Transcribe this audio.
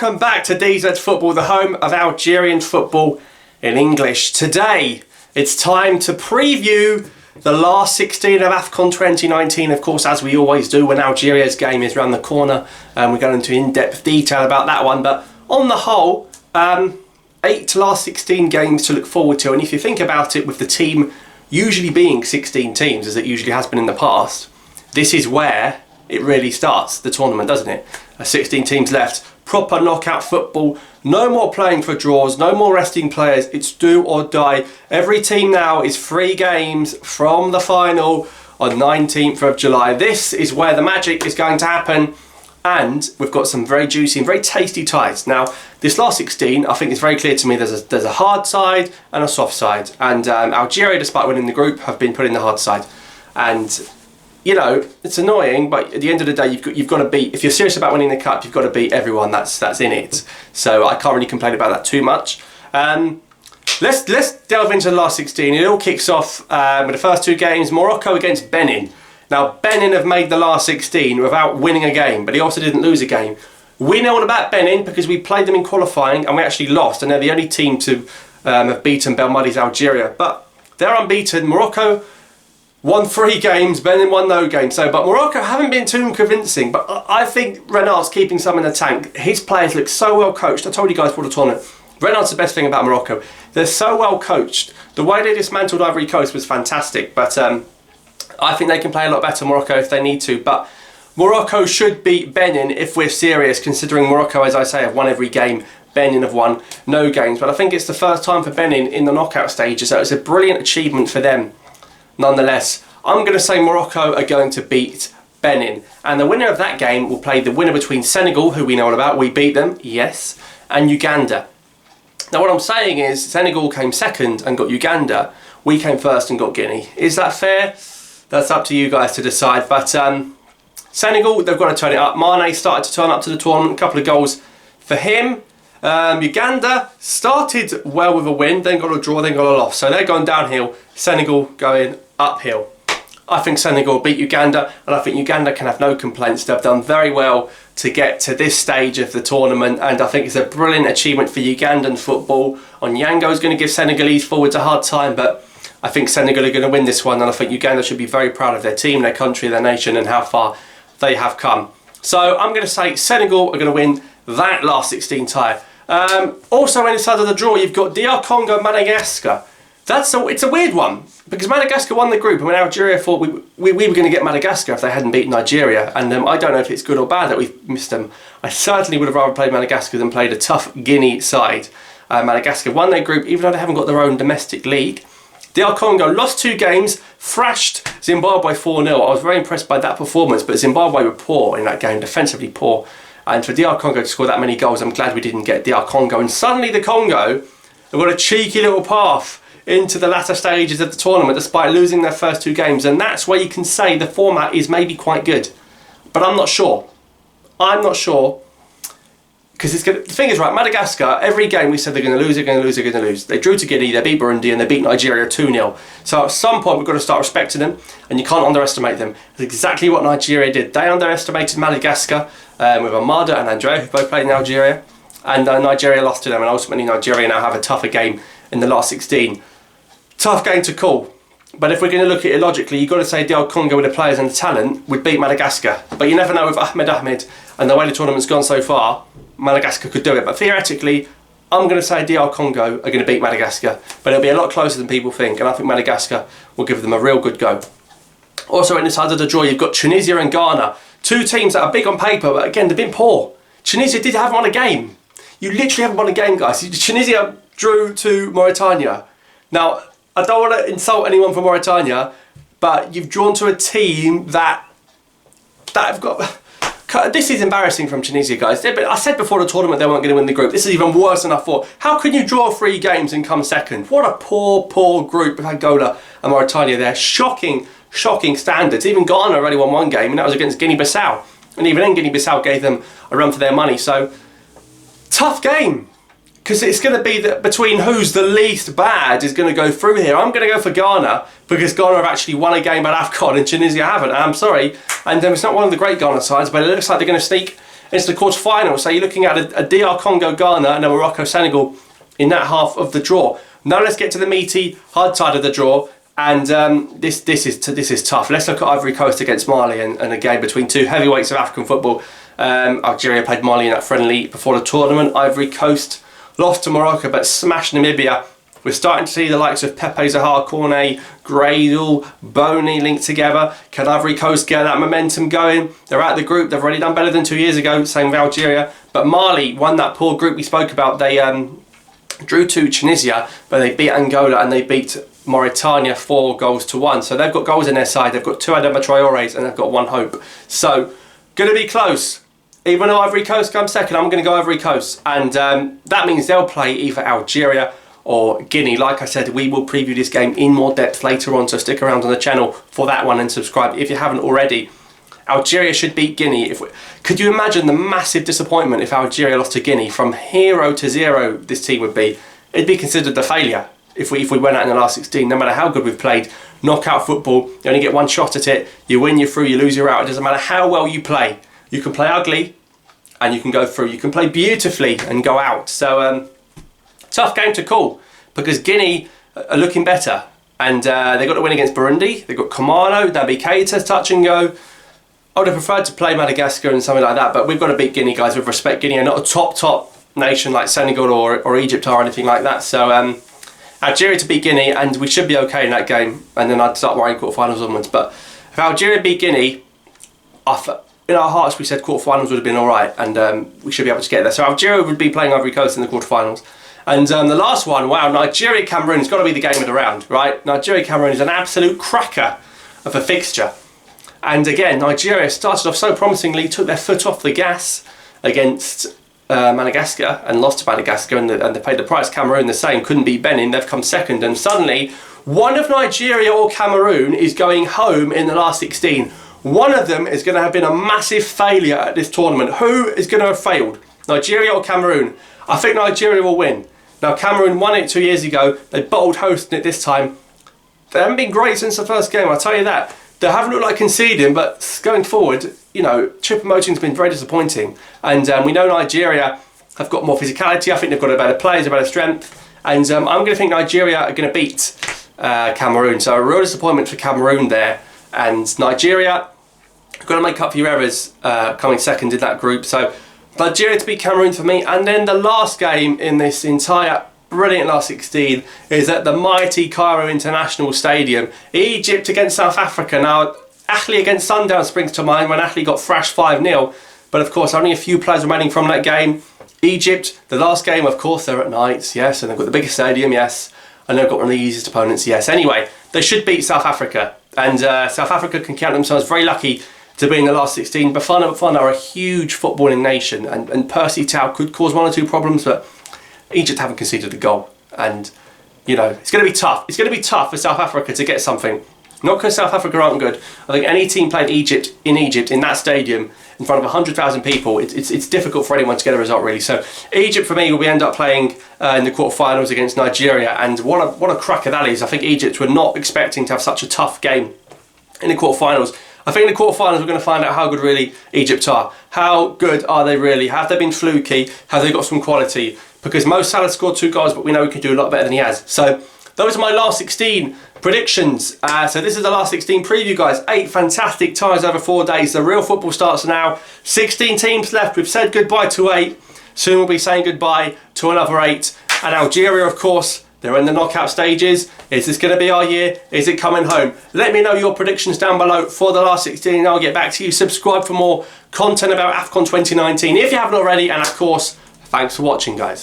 welcome back to DZ Football, the home of Algerian football in English. Today, it's time to preview the last 16 of Afcon 2019, of course, as we always do when Algeria's game is round the corner. We go into in-depth detail about that one, but on the whole, 8 last 16 games to look forward to, and if you think about it, with the team usually being 16 teams, as it usually has been in the past, this is where it really starts, the tournament, doesn't it? 16 teams left, proper knockout football, no more playing for draws, no more resting players, it's do or die. Every team now is 3 games from the final on 19th of July. This is where the magic is going to happen, and we've got some very juicy and very tasty ties. Now, this last 16, I think it's very clear to me there's a hard side and a soft side, and Algeria, despite winning the group, have been put in the hard side. And you know, it's annoying, but at the end of the day, you've got to beat. If you're serious about winning the cup, you've got to beat everyone that's in it. So I can't really complain about that too much. Let's delve into the last 16. It all kicks off with the first 2 games. Morocco against Benin. Now, Benin have made the last 16 without winning a game, but he also didn't lose a game. We know all about Benin because we played them in qualifying and we actually lost, and they're the only team to have beaten Belmadi's Algeria. But they're unbeaten. Morocco won 3 games, Benin won no games. But Morocco haven't been too convincing. But I think Renard's keeping some in the tank. His players look so well coached. I told you guys before the tournament, Renard's the best thing about Morocco. They're so well coached. The way they dismantled Ivory Coast was fantastic. But I think they can play a lot better, Morocco, if they need to. But Morocco should beat Benin if we're serious, considering Morocco, as I say, have won every game. Benin have won no games. But I think it's the first time for Benin in the knockout stages. So it's a brilliant achievement for them. Nonetheless, I'm going to say Morocco are going to beat Benin, and the winner of that game will play the winner between Senegal, who we know all about, we beat them, yes, and Uganda. Now what I'm saying is Senegal came second and got Uganda, we came first and got Guinea. Is that fair? That's up to you guys to decide, but Senegal, they've got to turn it up. Mane started to turn up to the tournament, a couple of goals for him. Uganda started well with a win, then got a draw, then got a loss. So they're going downhill, Senegal going uphill. I think Senegal beat Uganda, and I think Uganda can have no complaints. They've done very well to get to this stage of the tournament, and I think it's a brilliant achievement for Ugandan football. Onyango is going to give Senegalese forwards a hard time, but I think Senegal are going to win this one, and I think Uganda should be very proud of their team, their country, their nation, and how far they have come. So I'm going to say Senegal are going to win that last 16 tie. Also inside of the draw, you've got DR Congo, Madagascar. It's a weird one, because Madagascar won the group, and when Algeria thought we were going to get Madagascar if they hadn't beaten Nigeria, and I don't know if it's good or bad that we've missed them. I certainly would have rather played Madagascar than played a tough Guinea side. Madagascar won their group, even though they haven't got their own domestic league. DR Congo lost 2 games, thrashed Zimbabwe 4-0. I was very impressed by that performance, but Zimbabwe were poor in that game, defensively poor. And for DR Congo to score that many goals, I'm glad we didn't get DR Congo. And suddenly the Congo have got a cheeky little path into the latter stages of the tournament, despite losing their first 2 games. And that's where you can say the format is maybe quite good. But I'm not sure. I'm not sure. Because the thing is, right, Madagascar, every game we said they're going to lose, they're going to lose, they're going to lose. They drew to Guinea, they beat Burundi, and they beat Nigeria 2-0. So at some point we've got to start respecting them, and you can't underestimate them. That's exactly what Nigeria did. They underestimated Madagascar with Amada and Andrea, who both played in Algeria, and Nigeria lost to them, and ultimately Nigeria now have a tougher game in the last 16. Tough game to call. But if we're going to look at it logically, you've got to say DR Congo with the players and the talent would beat Madagascar. But you never know with Ahmed and the way the tournament's gone so far, Madagascar could do it. But theoretically, I'm going to say DR Congo are going to beat Madagascar. But it'll be a lot closer than people think, and I think Madagascar will give them a real good go. Also in the side of the draw, you've got Tunisia and Ghana. 2 teams that are big on paper, but again, they've been poor. Tunisia haven't won a game. You literally haven't won a game, guys. Tunisia drew to Mauritania. Now, I don't want to insult anyone from Mauritania, but you've drawn to a team that have got... This is embarrassing from Tunisia, guys. I said before the tournament they weren't going to win the group. This is even worse than I thought. How can you draw 3 games and come second? What a poor, poor group of Angola and Mauritania there. Shocking, shocking standards. Even Ghana already won 1 game, and that was against Guinea-Bissau. And even then Guinea-Bissau gave them a run for their money. So, tough game. Because it's going to be between who's the least bad is going to go through here. I'm going to go for Ghana, because Ghana have actually won a game at Afcon and Tunisia haven't. I'm sorry. And it's not one of the great Ghana sides, but it looks like they're going to sneak into the quarterfinals. So you're looking at a DR Congo, Ghana, and a Morocco, Senegal in that half of the draw. Now let's get to the meaty, hard side of the draw. And this is tough. Let's look at Ivory Coast against Mali, and a game between two heavyweights of African football. Algeria played Mali in that friendly before the tournament. Ivory Coast lost to Morocco but smashed Namibia. We're starting to see the likes of Pepe Zahar, Cornet, Gradle, Boney linked together. Can Ivory Coast get that momentum going? They're out of the group. They've already done better than 2 years ago, same with Algeria. But Mali won that poor group we spoke about. They drew to Tunisia, but they beat Angola and they beat Mauritania 4-1. So they've got goals in their side. They've got 2 Adama Traores and they've got 1 Hope. So, going to be close. Even though Ivory Coast comes second, I'm going to go Ivory Coast. And that means they'll play either Algeria or Guinea. Like I said, we will preview this game in more depth later on, so stick around on the channel for that one and subscribe if you haven't already. Algeria should beat Guinea. Could you imagine the massive disappointment if Algeria lost to Guinea? From 0 to 0 this team would be. It'd be considered a failure if we went out in the last 16. No matter how good we've played, knockout football, you only get one shot at it. You win, you're through, you lose, you're out. It doesn't matter how well you play. You can play ugly and you can go through. You can play beautifully and go out. So tough game to call, because Guinea are looking better, and they got to win against Burundi. They've got Kamano, Naby Keita's touch and go. I would have preferred to play Madagascar and something like that, but we've got to beat Guinea, guys, with respect. Guinea are not a top nation like Senegal or Egypt or anything like that. So Algeria to beat Guinea, and we should be okay in that game, and then I'd start worrying quarterfinals onwards. But if Algeria beat Guinea, in our hearts we said quarterfinals would have been alright, and we should be able to get there. So Algeria would be playing Ivory Coast in the quarterfinals. And the last one, wow, Nigeria-Cameroon has got to be the game of the round, right? Nigeria-Cameroon is an absolute cracker of a fixture. And again, Nigeria started off so promisingly, took their foot off the gas against Madagascar and lost to Madagascar, and they paid the price. Cameroon the same, couldn't beat Benin, they've come second, and suddenly one of Nigeria or Cameroon is going home in the last 16. One of them is going to have been a massive failure at this tournament. Who is going to have failed? Nigeria or Cameroon? I think Nigeria will win. Now, Cameroon won it 2 years ago. They bottled hosting it this time. They haven't been great since the first game, I'll tell you that. They haven't looked like conceding, but going forward, you know, Choupo-Moting's been very disappointing. And we know Nigeria have got more physicality. I think they've got a better players, a better strength. And I'm going to think Nigeria are going to beat Cameroon. So a real disappointment for Cameroon there. And Nigeria, got to make up for your errors coming second in that group. So Nigeria to beat Cameroon for me. And then the last game in this entire brilliant last 16 is at the mighty Cairo International Stadium. Egypt against South Africa. Now, Ahly against Sundown springs to mind when Ahly got thrashed 5-0. But of course, only a few players remaining from that game. Egypt, the last game, of course, they're at night, yes. And they've got the biggest stadium, yes. And they've got one of the easiest opponents, yes. Anyway, they should beat South Africa. And South Africa can count themselves very lucky to be in the last 16. Bafana are a huge footballing nation, and Percy Tau could cause 1 or 2 problems, but Egypt haven't conceded a goal. And, you know, it's going to be tough. It's going to be tough for South Africa to get something. Not because South Africa aren't good. I think any team playing Egypt in that stadium, in front of 100,000 people, it's difficult for anyone to get a result, really. So Egypt, for me, will end up playing in the quarterfinals against Nigeria. And what a cracker that is. I think Egypt were not expecting to have such a tough game in the quarterfinals. I think in the quarterfinals we're going to find out how good really Egypt are. How good are they really? Have they been fluky? Have they got some quality? Because Mo Salah scored 2 goals, but we know he can do a lot better than he has. So those are my last 16 predictions. So this is the last 16 preview, guys. 8 fantastic ties over 4 days. The real football starts now. 16 teams left. We've said goodbye to 8. Soon we'll be saying goodbye to another 8. And Algeria, of course, they're in the knockout stages. Is this going to be our year? Is it coming home? Let me know your predictions down below for the last 16 and I'll get back to you. Subscribe for more content about Afcon 2019 if you haven't already. And of course, thanks for watching, guys.